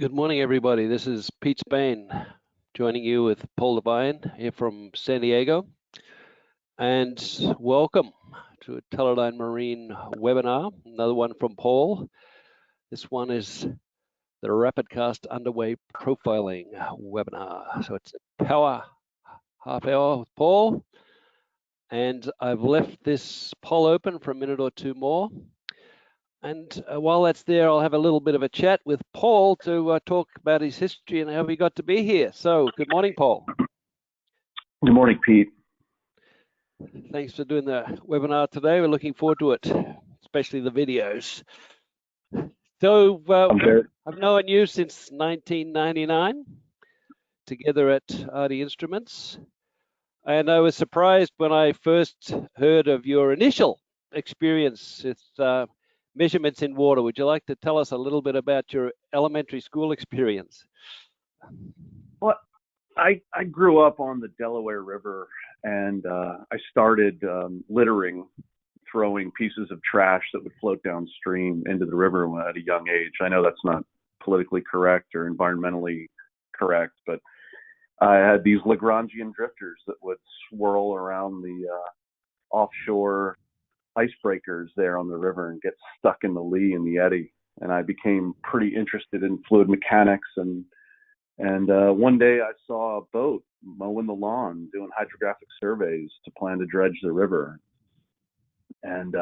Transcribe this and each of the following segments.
Good morning, everybody. This is Pete Spain joining you with Paul Devine here from San Diego. And welcome to a Teledyne Marine webinar, another one from Paul. This one is the rapidCAST underway profiling webinar. So it's a power half hour with Paul. And I've left this poll open for a minute or two more. And while that's there, I'll have a little bit of a chat with Paul to talk about his history and how he got to be here. So, good morning, Paul. Good morning, Pete. Thanks for doing the webinar today. We're looking forward to it, especially the videos. So, I've known you since 1999, together at RD Instruments. And I was surprised when I first heard of your initial experience with measurements in water. Would you like to tell us a little bit about your elementary school experience? Well, I grew up on the Delaware River, and I started littering, throwing pieces of trash that would float downstream into the river at a young age. I know that's not politically correct or environmentally correct, but I had these Lagrangian drifters that would swirl around the offshore icebreakers there on the river and get stuck in the lee and the eddy. And I became pretty interested in fluid mechanics. And one day I saw a boat mowing the lawn, doing hydrographic surveys to plan to dredge the river. And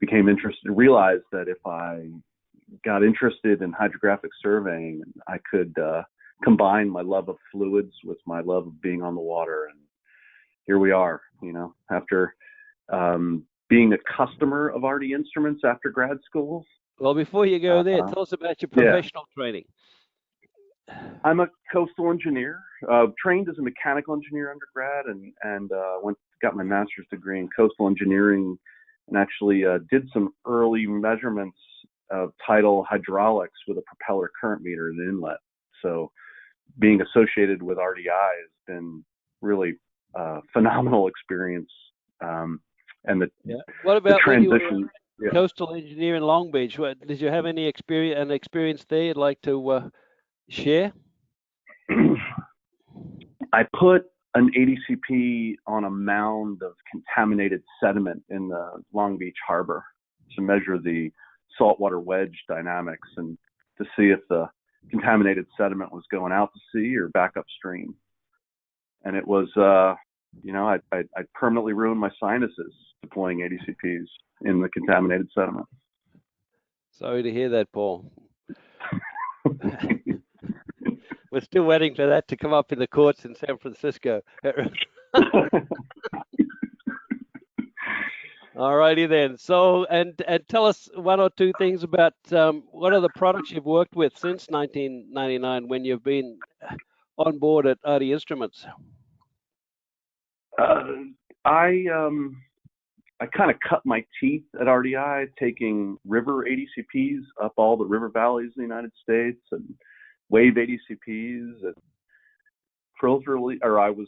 became interested, realized that if I got interested in hydrographic surveying, I could combine my love of fluids with my love of being on the water. And here we are, after being a customer of RD Instruments after grad school. Well, before you go there, tell us about your professional training. I'm a coastal engineer, trained as a mechanical engineer undergrad, and got my master's degree in coastal engineering, and actually did some early measurements of tidal hydraulics with a propeller current meter and inlet. So being associated with RDI has been really a phenomenal experience. And what about the transition? Coastal engineer in Long Beach? Did you have any experience there you'd like to share? I put an ADCP on a mound of contaminated sediment in the Long Beach harbor to measure the saltwater wedge dynamics and to see if the contaminated sediment was going out to sea or back upstream. And it was, I permanently ruined my sinuses deploying ADCPs in the contaminated sediment. Sorry to hear that, Paul. We're still waiting for that to come up in the courts in San Francisco. All righty then. So, and tell us one or two things about what are the products you've worked with since 1999 when you've been on board at RD Instruments. I kind of cut my teeth at RDI, taking river ADCPs up all the river valleys in the United States and wave ADCPs. And I was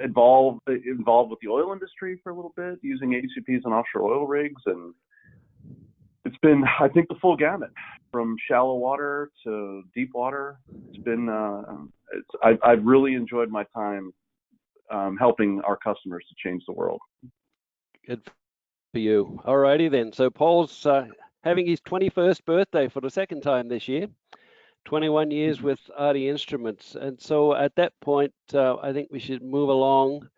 involved with the oil industry for a little bit, using ADCPs on offshore oil rigs, and it's been, I think, the full gamut from shallow water to deep water. It's been, I've really enjoyed my time helping our customers to change the world. Good for you. All righty then. So Paul's having his 21st birthday for the second time this year. 21 years with RD Instruments. And so at that point, I think we should move along.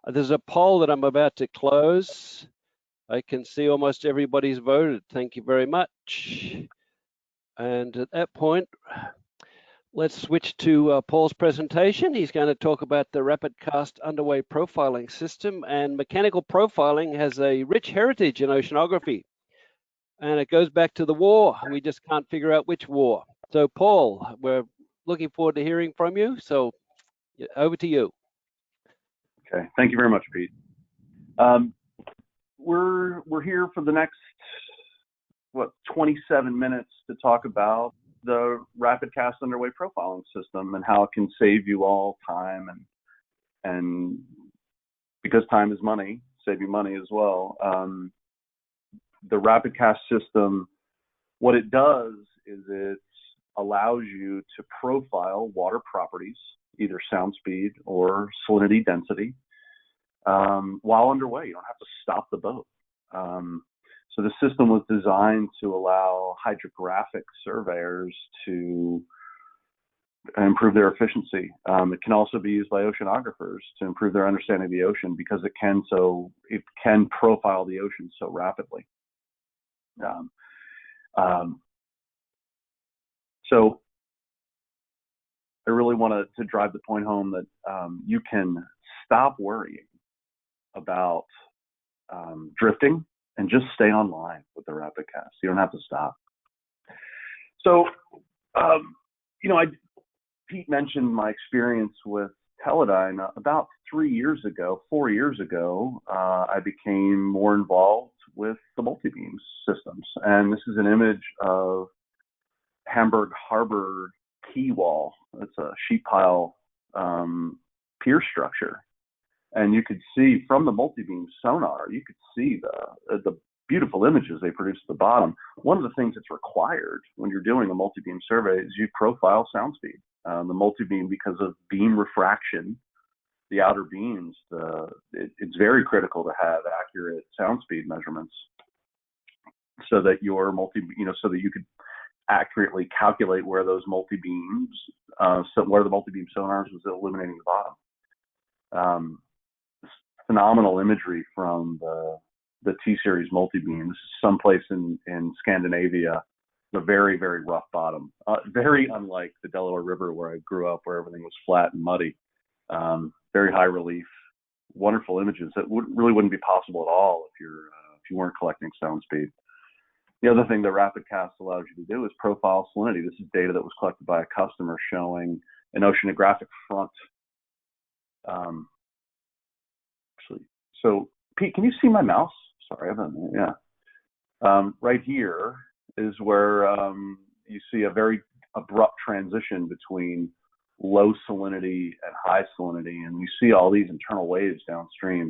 There's a poll that I'm about to close. I can see almost everybody's voted. Thank you very much. And at that point, let's switch to Paul's presentation. He's going to talk about the rapidCAST underway profiling system, and mechanical profiling has a rich heritage in oceanography. And it goes back to the war. We just can't figure out which war. So Paul, we're looking forward to hearing from you. So over to you. Okay, thank you very much, Pete. We're here for the next 27 minutes to talk about the rapidCAST underway profiling system and how it can save you all time and because time is money, save you money as well. The rapidCAST system, what it does is it allows you to profile water properties, either sound speed or salinity density, while underway. You don't have to stop the boat. So the system was designed to allow hydrographic surveyors to improve their efficiency. It can also be used by oceanographers to improve their understanding of the ocean, because it can profile the ocean so rapidly. So I really want to drive the point home that you can stop worrying about drifting and just stay online with the rapidCAST. You don't have to stop. So, Pete mentioned my experience with Teledyne. About 4 years ago, I became more involved with the Multibeam systems. And this is an image of Hamburg Harbor quay wall. It's a sheet pile pier structure. And you could see from the Multibeam sonar, you could see the beautiful images they produce at the bottom. One of the things that's required when you're doing a Multibeam survey is you profile sound speed. The Multibeam, because of beam refraction, the outer beams, it's very critical to have accurate sound speed measurements, so that your so that you could accurately calculate where those multi-beams, where the Multibeam sonars was illuminating the bottom. Phenomenal imagery from the T-series Multibeam. This is someplace in Scandinavia, a very, very rough bottom. Very unlike the Delaware River where I grew up, where everything was flat and muddy. Very high relief, wonderful images that really wouldn't be possible at all if you weren't collecting sound speed. The other thing the rapidCAST allows you to do is profile salinity. This is data that was collected by a customer showing an oceanographic front. So Pete, can you see my mouse? Sorry, right here is where you see a very abrupt transition between low salinity and high salinity, and you see all these internal waves downstream.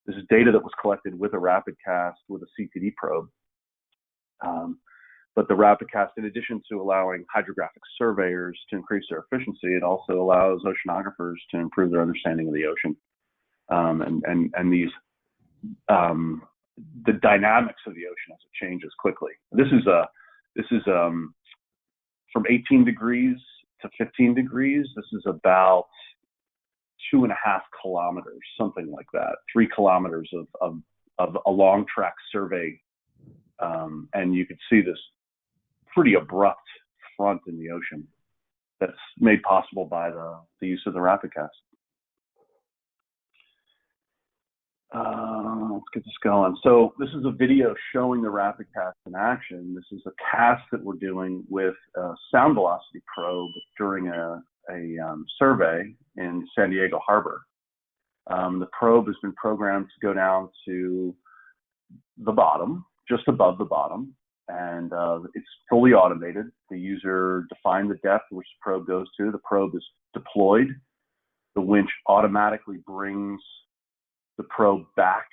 This is data that was collected with a rapidCAST with a CTD probe. But the rapidCAST, in addition to allowing hydrographic surveyors to increase their efficiency, it also allows oceanographers to improve their understanding of the ocean. And these the dynamics of the ocean as it changes quickly. This is from 18 degrees to 15 degrees. This is about 2.5 kilometers, something like that. 3 kilometers of a long track survey, and you could see this pretty abrupt front in the ocean that's made possible by the use of the rapidCAST. Let's get this going. So this is a video showing the rapidCAST in action. This is a cast that we're doing with a sound velocity probe during a survey in San Diego Harbor. The probe has been programmed to go down to the bottom, just above the bottom, and it's fully automated. The user defined the depth which the probe goes to. The probe is deployed. The winch automatically brings the probe back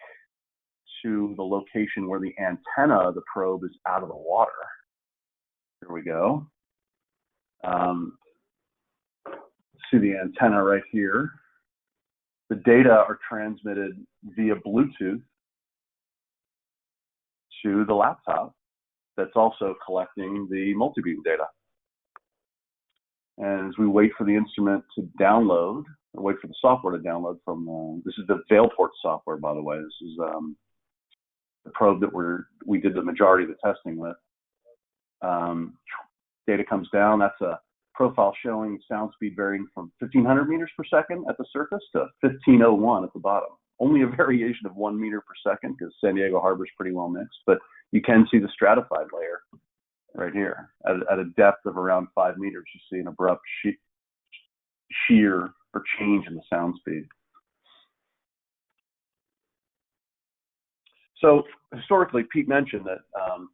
to the location where the antenna of the probe is out of the water. Here we go. See the antenna right here. The data are transmitted via Bluetooth to the laptop that's also collecting the Multibeam data. And as we wait for the instrument to download, or wait for the software to download from, this is the Veilport software, by the way. This is the probe that we did the majority of the testing with. Data comes down. That's a profile showing sound speed varying from 1,500 meters per second at the surface to 1,501 at the bottom. Only a variation of 1 meter per second, because San Diego Harbor is pretty well mixed, but you can see the stratified layer right here. At a depth of around 5 meters, you see an abrupt shear or change in the sound speed. So historically, Pete mentioned that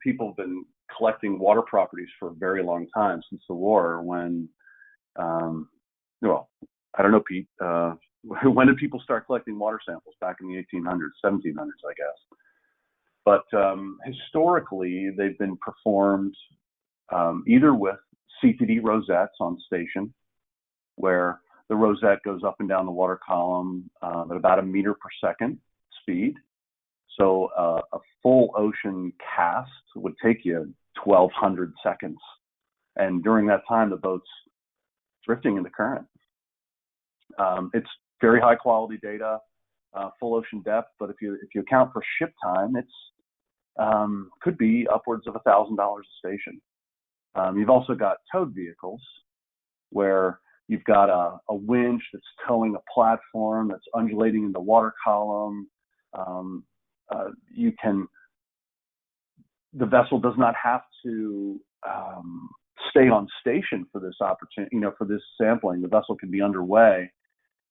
people have been collecting water properties for a very long time, since the war, when, well, I don't know, Pete, when did people start collecting water samples? Back in the 1800s, 1700s, I guess. But historically, they've been performed either with CTD rosettes on station, where the rosette goes up and down the water column at about 1 meter per second speed. So a full ocean cast would take you 1,200 seconds. And during that time, the boat's drifting in the current. It's very high quality data, full ocean depth, but if you account for ship time, it's could be upwards of $1,000 a station. You've also got towed vehicles where you've got a winch that's towing a platform that's undulating in the water column. The vessel does not have to stay on station for this opportunity, for this sampling. The vessel can be underway,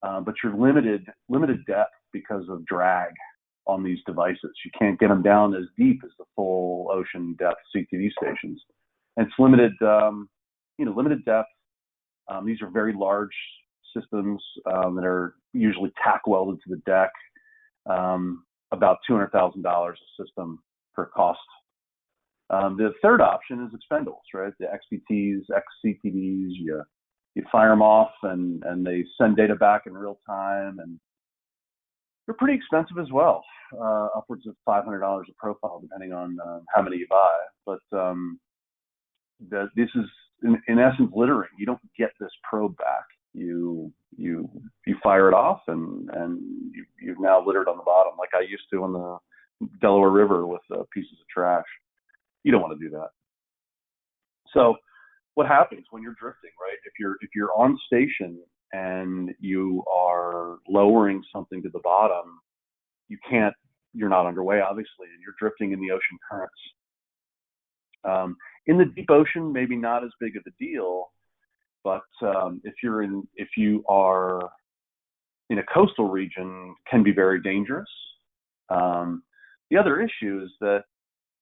but you're limited depth because of drag on these devices. You can't get them down as deep as the full ocean depth CTD stations. And it's limited depth. These are very large systems that are usually tack welded to the deck. About $200,000 a system per cost. The third option is expendables, right? The XPTs, XCTDs. You fire them off and they send data back in real time, and they're pretty expensive as well, upwards of $500 a profile, depending on how many you buy. But this is in essence littering. You don't get this probe back. You fire it off, and you've now littered on the bottom, like I used to on the Delaware River with pieces of trash. You don't want to do that. So what happens when you're drifting, right? If you're on station and you are lowering something to the bottom, you're not underway, obviously, and you're drifting in the ocean currents. In the deep ocean, maybe not as big of a deal, but if you are in a coastal region, can be very dangerous. The other issue is that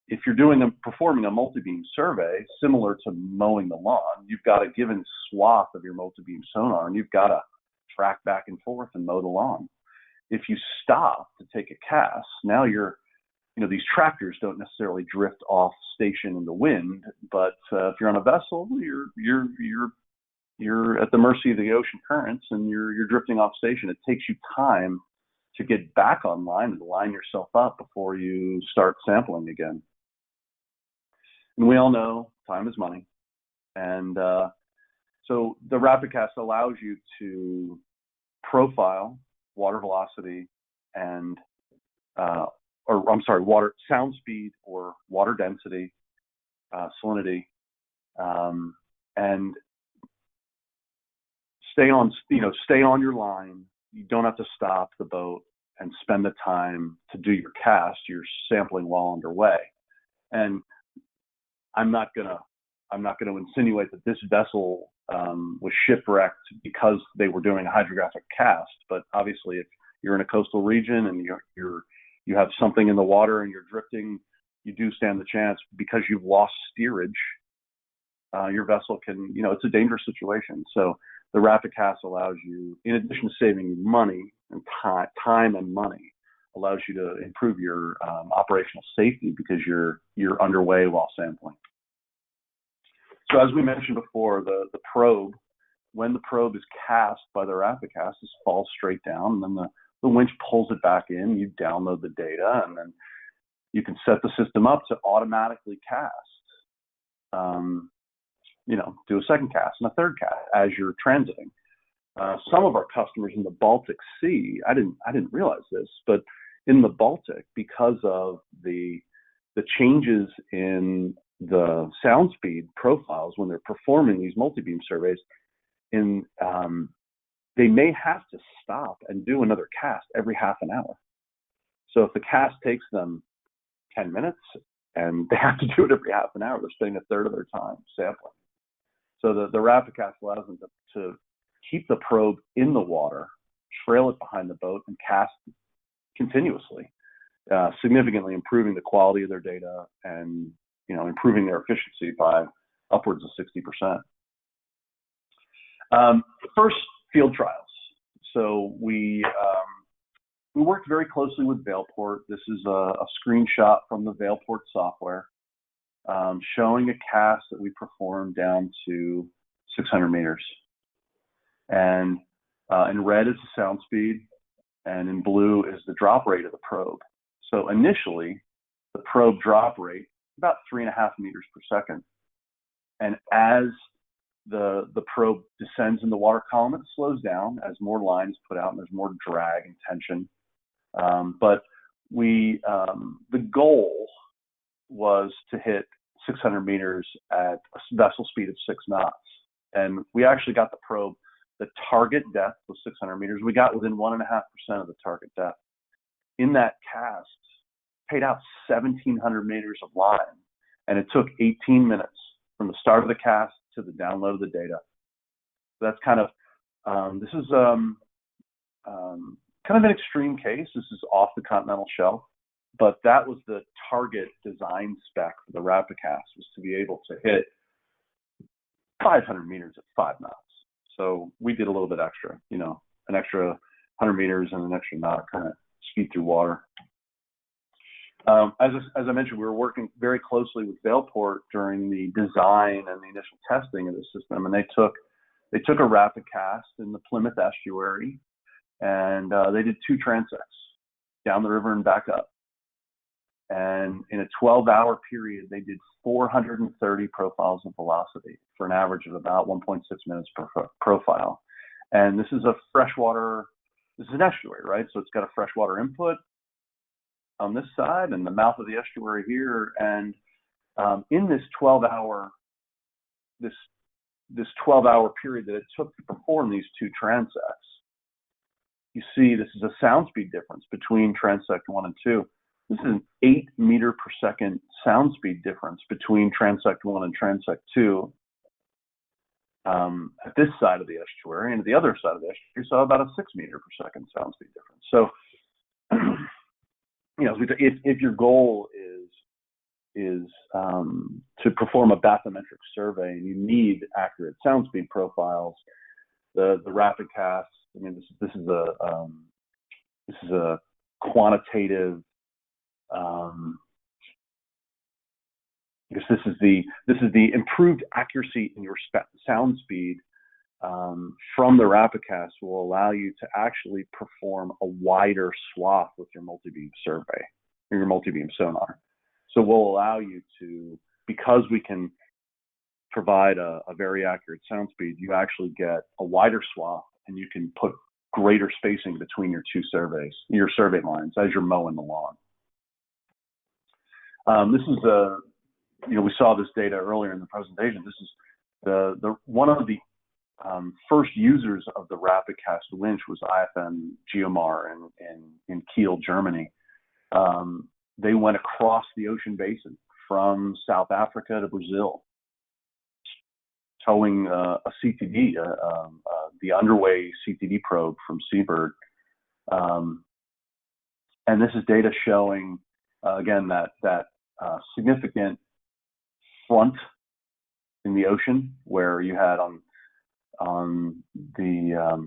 if you're performing a multibeam survey, similar to mowing the lawn, you've got a given swath of your multibeam sonar, and you've got to track back and forth and mow the lawn. If you stop to take a cast, now these tractors don't necessarily drift off station in the wind, but if you're on a vessel, you're at the mercy of the ocean currents, and you're drifting off station. It takes you time to get back online and line yourself up before you start sampling again. And we all know time is money. And so the rapidCAST allows you to profile water velocity and, water sound speed or water density, salinity, and stay on your line. You don't have to stop the boat and spend the time to do your cast. You're sampling while underway. And I'm not gonna insinuate that this vessel was shipwrecked because they were doing a hydrographic cast. But obviously, if you're in a coastal region and you have something in the water and you're drifting, you do stand the chance, because you've lost steerage. Your vessel can, it's a dangerous situation. So the rapidCAST allows you, in addition to saving money and time and money, allows you to improve your operational safety because you're underway while sampling. So as we mentioned before, the probe, when the probe is cast by the rapidCAST, it falls straight down, and then the winch pulls it back in. You download the data, and then you can set the system up to automatically cast. Do a second cast and a third cast as you're transiting. Some of our customers in the Baltic Sea, I didn't realize this, but in the Baltic, because of the changes in the sound speed profiles when they're performing these multibeam surveys, they may have to stop and do another cast every half an hour. So if the cast takes them 10 minutes and they have to do it every half an hour, they're spending a third of their time sampling. So the rapidCAST allows them to keep the probe in the water, trail it behind the boat, and cast continuously, significantly improving the quality of their data and improving their efficiency by upwards of 60%. First, field trials. So we worked very closely with Vailport. This is a screenshot from the Vailport software. showing a cast that we performed down to 600 meters. And in red is the sound speed, and in blue is the drop rate of the probe. So initially, the probe drop rate, about 3.5 meters per second. And as the probe descends in the water column, it slows down as more line is put out and there's more drag and tension. But the goal was to hit 600 meters at a vessel speed of 6 knots. And we actually got the probe, the target depth was 600 meters. We got within 1.5% of the target depth. In that cast, paid out 1,700 meters of line, and it took 18 minutes from the start of the cast to the download of the data. So that's kind of, this is kind of an extreme case. This is off the continental shelf, but that was the target design spec for the rapidCAST, was to be able to hit 500 meters at 5 knots. So we did a little bit extra, you know, an extra 100 meters and an extra knot of current speed through water. As I mentioned, we were working very closely with Vailport during the design and the initial testing of the system, and they took a rapidCAST in the Plymouth Estuary, and they did 2 transects down the river and back up. And in a 12-hour period, they did 430 profiles of velocity for an average of about 1.6 minutes per profile. And this is a freshwater, this is an estuary, right? So it's got a freshwater input on this side and the mouth of the estuary here. And in this 12-hour period that it took to perform these 2 transects, you see this is a sound speed difference between transect 1 and 2. This is an 8 meter per second sound speed difference between transect 1 and transect 2 at this side of the estuary, and at the other side of the estuary, you saw about a 6 meter per second sound speed difference. So, you know, if your goal is to perform a bathymetric survey and you need accurate sound speed profiles, the rapidCAST, I mean, this is a quantitative. Because this is the improved accuracy in your sound speed from the rapidCAST will allow you to actually perform a wider swath with your multibeam survey or your multibeam sonar. So we'll allow you to, because we can provide a very accurate sound speed, you actually get a wider swath and you can put greater spacing between your 2 surveys, your survey lines as you're mowing the lawn. This is you know, we saw this data earlier in the presentation. This is one of the first users of the rapidCAST winch was IFM Geomar in Kiel, Germany. They went across the ocean basin from South Africa to Brazil, towing a CTD, the underway CTD probe from Seabird. And this is data showing, again, that significant front in the ocean where you had on the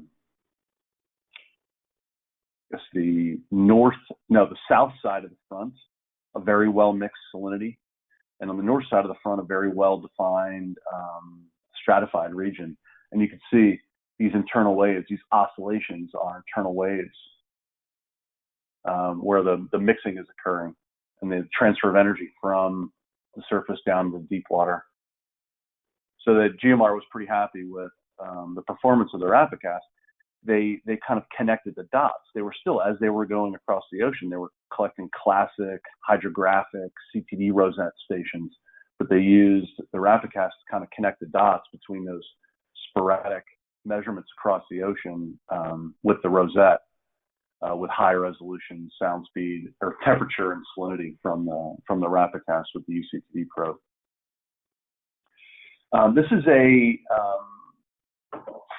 the south side of the front, a very well mixed salinity, and on the north side of the front, a very well defined stratified region. And you can see these internal waves, these oscillations are internal waves where the mixing is occurring and the transfer of energy from the surface down to the deep water. So that Geomar was pretty happy with the performance of the rapidCAST. They kind of connected the dots. They were still, as they were going across the ocean, they were collecting classic hydrographic CTD rosette stations, but they used the rapidCAST to kind of connect the dots between those sporadic measurements across the ocean with the rosette, with high resolution sound speed or temperature and salinity from the rapidCAST with the UCTD probe. This is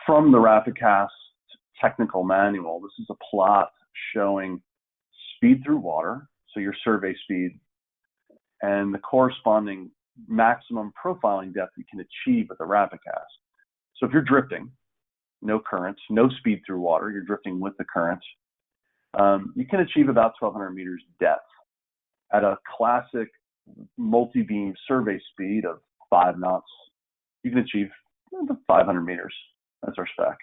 from the rapidCAST technical manual. This is a plot showing speed through water, so your survey speed, and the corresponding maximum profiling depth you can achieve with the rapidCAST. So if you're drifting, no current, no speed through water, you're drifting with the current, you can achieve about 1,200 meters depth at a classic multi-beam survey speed of 5 knots, you can achieve 500 meters. That's our spec.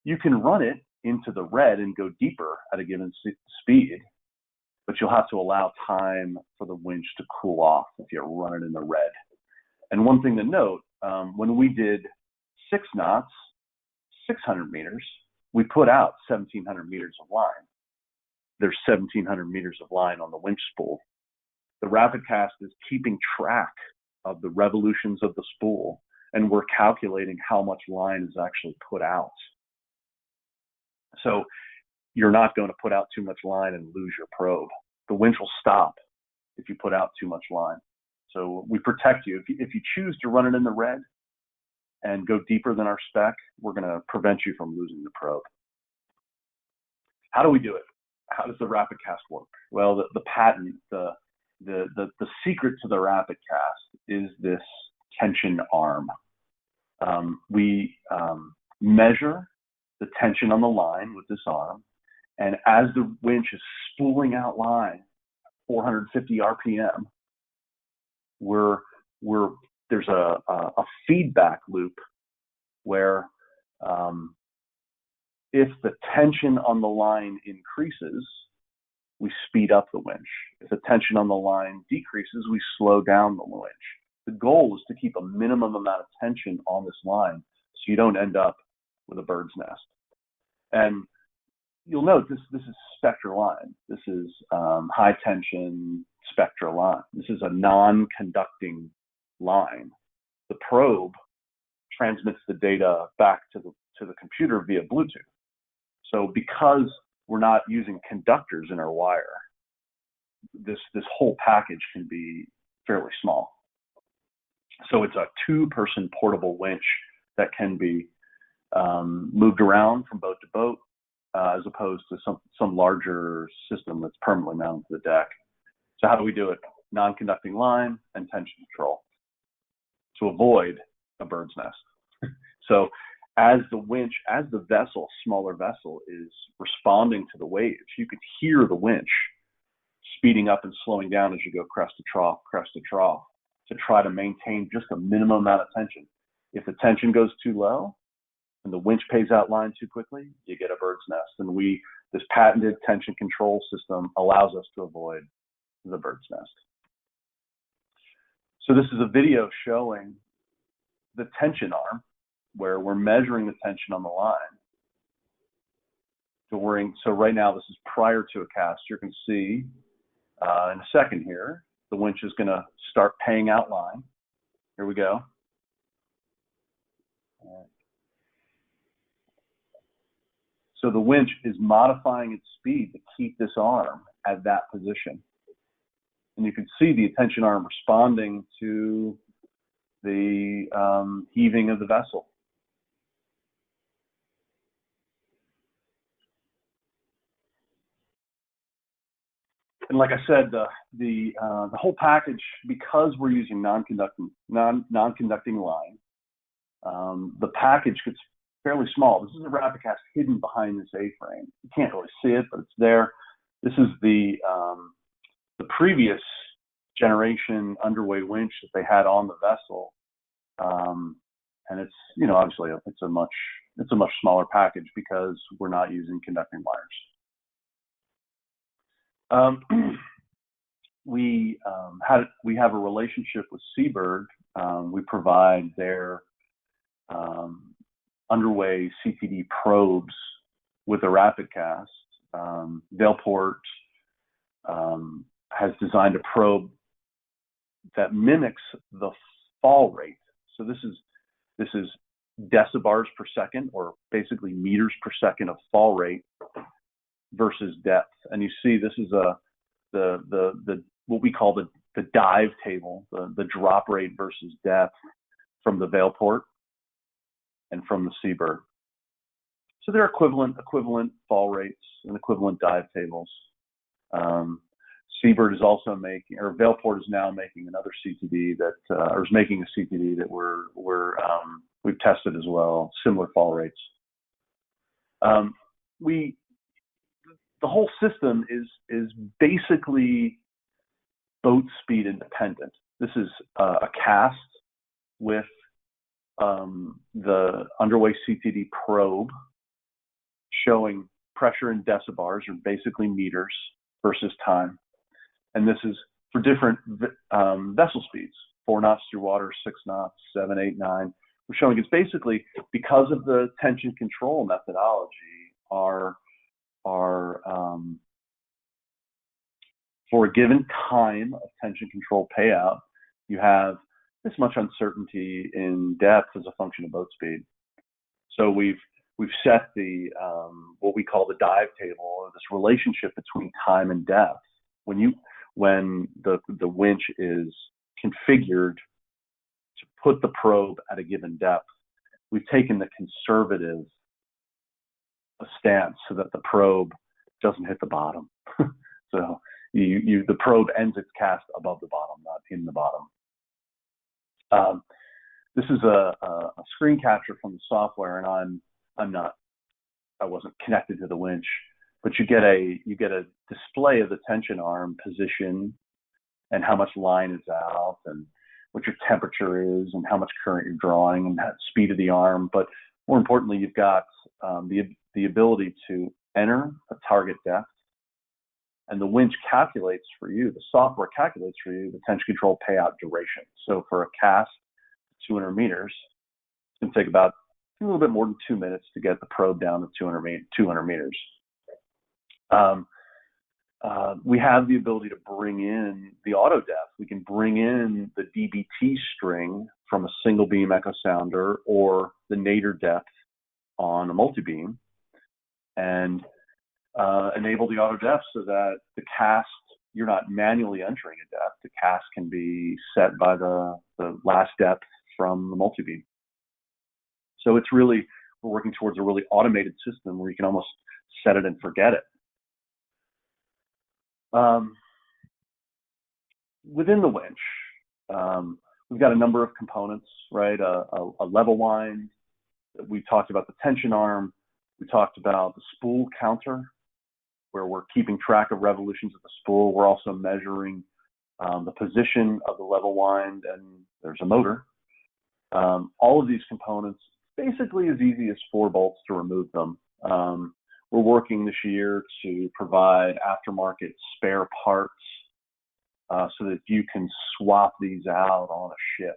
You can run it into the red and go deeper at a given speed, but you'll have to allow time for the winch to cool off if you run it in the red. And one thing to note, when we did 6 knots, 600 meters, we put out 1,700 meters of line. There's 1,700 meters of line on the winch spool. The rapidCAST is keeping track of the revolutions of the spool, and we're calculating how much line is actually put out. So you're not going to put out too much line and lose your probe. The winch will stop if you put out too much line. So we protect you. If you choose to run it in the red and go deeper than our spec, we're going to prevent you from losing the probe. How do we do it? How does the rapidCAST work? Well, the patent, the secret to the rapidCAST is this tension arm. We measure the tension on the line with this arm, and as the winch is spooling out line, 450 RPM, there's a feedback loop where if the tension on the line increases, we speed up the winch. If the tension on the line decreases, we slow down the winch. The goal is to keep a minimum amount of tension on this line so you don't end up with a bird's nest. And you'll note this is spectra line. This is high tension spectra line. This is a non-conducting line. The probe transmits the data back to the computer via Bluetooth. So because we're not using conductors in our wire, this whole package can be fairly small. So it's a 2-person portable winch that can be moved around from boat to boat, as opposed to some larger system that's permanently mounted to the deck. So how do we do it? Non-conducting line and tension control to avoid a bird's nest. So as the vessel, smaller vessel, is responding to the waves, you could hear the winch speeding up and slowing down as you go crest to trough, to try to maintain just a minimum amount of tension. If the tension goes too low and the winch pays out line too quickly, you get a bird's nest. And this patented tension control system allows us to avoid the bird's nest. So this is a video showing the tension arm, where we're measuring the tension on the line. So right now, this is prior to a cast. You can see in a second here, the winch is going to start paying out line. Here we go. So the winch is modifying its speed to keep this arm at that position. And you can see the tension arm responding to the heaving of the vessel. And like I said, the whole package, because we're using non-conducting line, the package gets fairly small. This is a rapidCAST hidden behind this A-frame. You can't really see it, but it's there. This is the previous generation underway winch that they had on the vessel, and it's obviously it's a much smaller package because we're not using conducting wires. We have a relationship with Seabird. We provide their underway CTD probes with a rapidCAST. Vailport has designed a probe that mimics the fall rate. So this is decibars per second, or basically meters per second of fall rate versus depth. And you see this is the what we call the dive table, the drop rate versus depth from the Vailport and from the Seabird. So they're equivalent fall rates and equivalent dive tables. Seabird is also making, or Vailport is now making another CTD or is making a CTD that we've tested as well, similar fall rates. The whole system is basically boat speed independent. This is a cast with the underway CTD probe showing pressure in decibars, or basically meters, versus time. And this is for different vessel speeds, 4 knots through water, 6 knots, 7, 8, 9. We're showing it's basically, because of the tension control methodology, for a given time of tension control payout, you have this much uncertainty in depth as a function of boat speed. So we've set the what we call the dive table, or this relationship between time and depth. When the winch is configured to put the probe at a given depth, we've taken the conservative stance so that the probe doesn't hit the bottom. So the probe ends its cast above the bottom, not in the bottom. This is a screen capture from the software, and I wasn't connected to the winch, but you get a display of the tension arm position and how much line is out and what your temperature is and how much current you're drawing and that speed of the arm. But more importantly, you've got the ability to enter a target depth, and the winch calculates for you, the software calculates for you the tension control payout duration. So for a cast 200 meters, it's going to take about a little bit more than 2 minutes to get the probe down to 200 meters. We have the ability to bring in the auto depth. We can bring in the DBT string from a single beam echo sounder or the nadir depth on a multi-beam, and enable the auto depth so that the cast, you're not manually entering a depth. The cast can be set by the last depth from the multi-beam. So it's really, we're working towards a really automated system where you can almost set it and forget it. Within the winch, we've got a number of components, right? A level wind. We talked about the tension arm. We talked about the spool counter, where we're keeping track of revolutions of the spool. We're also measuring the position of the level wind, and there's a motor. All of these components, basically as easy as 4 bolts to remove them. We're working this year to provide aftermarket spare parts so that you can swap these out on a ship.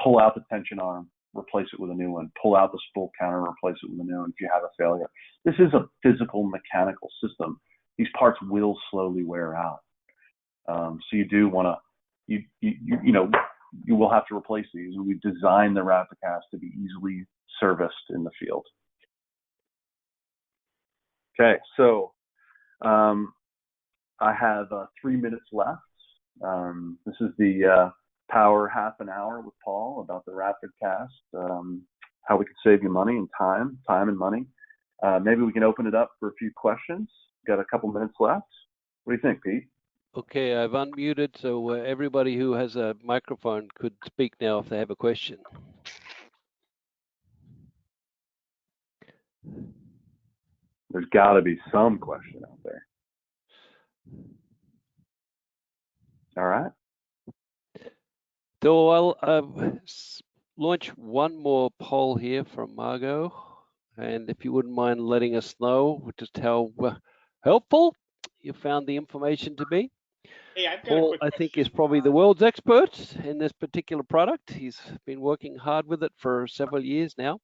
Pull out the tension arm, replace it with a new one. Pull out the spool counter, replace it with a new one if you have a failure. This is a physical mechanical system. These parts will slowly wear out. So you do want to, you will have to replace these. And we've designed the rapidCAST to be easily serviced in the field. Okay, so I have 3 minutes left. This is the Power Half an Hour with Paul about the rapidCAST, how we can save you money and time and money. Maybe we can open it up for a few questions. Got a couple minutes left. What do you think, Pete? Okay, I've unmuted, so everybody who has a microphone could speak now if they have a question. There's got to be some question out there. All right. So I'll launch one more poll here from Margot, and if you wouldn't mind letting us know just how helpful you found the information to be. Hey, I've got Paul, I think, is probably the world's expert in this particular product. He's been working hard with it for several years now.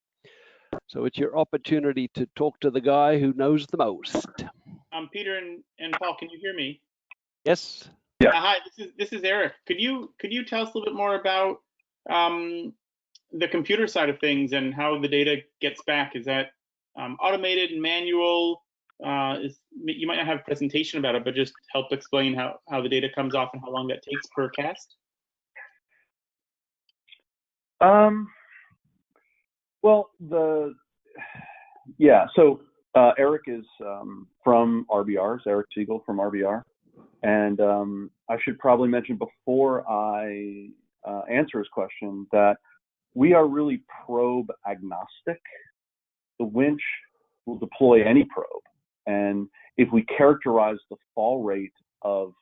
So it's your opportunity to talk to the guy who knows the most. Peter and Paul, can you hear me? Yes. Yeah. Hi, this is Eric. Could you tell us a little bit more about the computer side of things and how the data gets back? Is that automated and manual? You might not have a presentation about it, but just help explain how the data comes off and how long that takes per cast. Well, so Eric is from RBR, Eric Siegel from RBR. And I should probably mention before I answer his question that we are really probe agnostic. The winch will deploy any probe. And if we characterize the fall rate of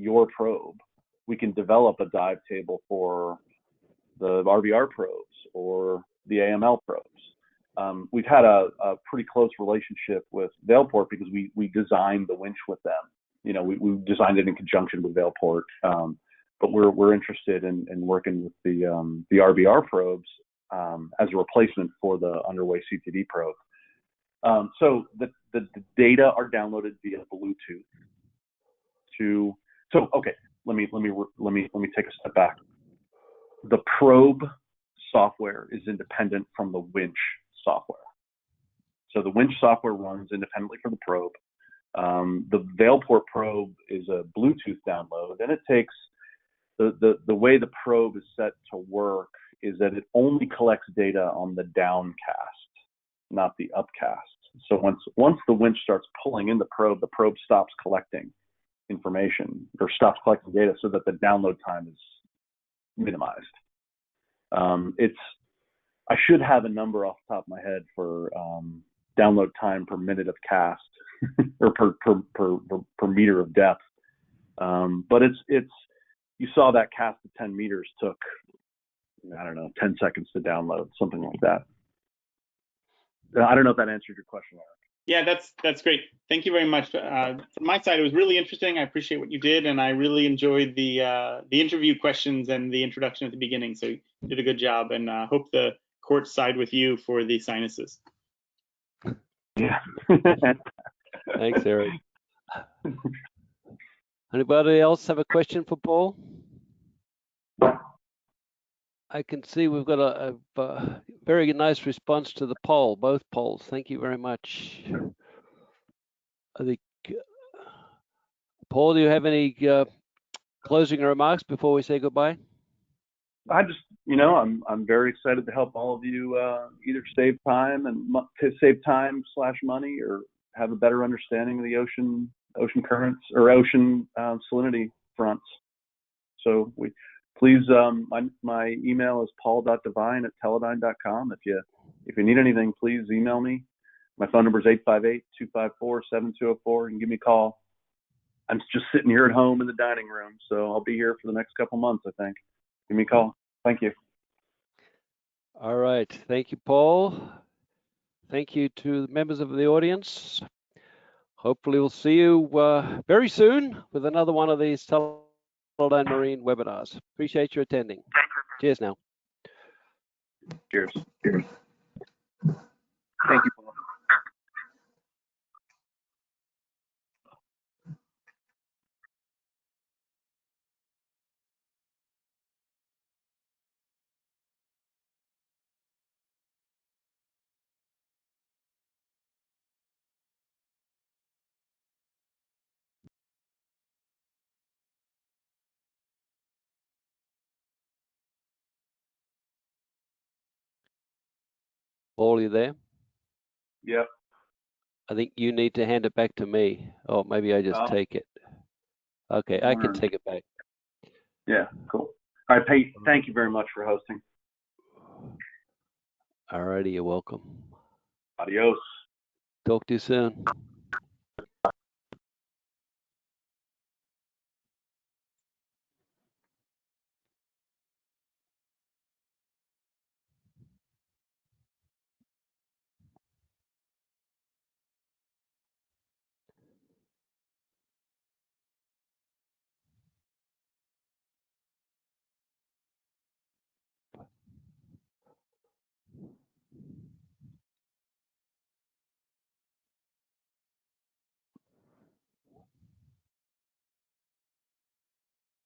your probe, we can develop a dive table for the RVR probes or the AML probes. We've had a pretty close relationship with Vailport because we designed the winch with them. You know, we designed it in conjunction with Vailport, but we're interested in working with the RVR probes as a replacement for the underway CTD probe. So the data are downloaded via Bluetooth to. So okay, let me take a step back. The probe software is independent from the winch software. So the winch software runs independently for the probe. The Vailport probe is a Bluetooth download, and it takes the way the probe is set to work is that it only collects data on the downcast, not the upcast. So once the winch starts pulling in the probe stops collecting information or stops collecting data, so that the download time is minimized. I should have a number off the top of my head for download time per minute of cast or per meter of depth. But it's you saw that cast of 10 meters took, I don't know, 10 seconds to download, something like that. I don't know if that answered your question, Eric. Yeah, that's great. Thank you very much. From my side, it was really interesting. I appreciate what you did, and I really enjoyed the interview questions and the introduction at the beginning. So you did a good job, and hope the courts side with you for the sinuses. Yeah. Thanks, Eric. Anybody else have a question for Paul? I can see we've got a very nice response to the poll, both polls. Thank you very much. I think, Paul, do you have any closing remarks before we say goodbye? I just, I'm very excited to help all of you either save time / money, or have a better understanding of the ocean currents or ocean salinity fronts. So please, my email is paul.devine@teledyne.com. If you need anything, please email me. My phone number is 858-254-7204. You can give me a call. I'm just sitting here at home in the dining room, so I'll be here for the next couple months, I think. Give me a call. Thank you. All right. Thank you, Paul. Thank you to the members of the audience. Hopefully we'll see you very soon with another one of these Teledyne Marine webinars. Appreciate you attending. Cheers now. Cheers. Cheers. Thank you, Paul. Paul, you there? Yep. I think you need to hand it back to me. Oh, maybe I just take it. Okay, I can take it back. Yeah, cool. All right, Pete, thank you very much for hosting. All righty, you're welcome. Adios. Talk to you soon.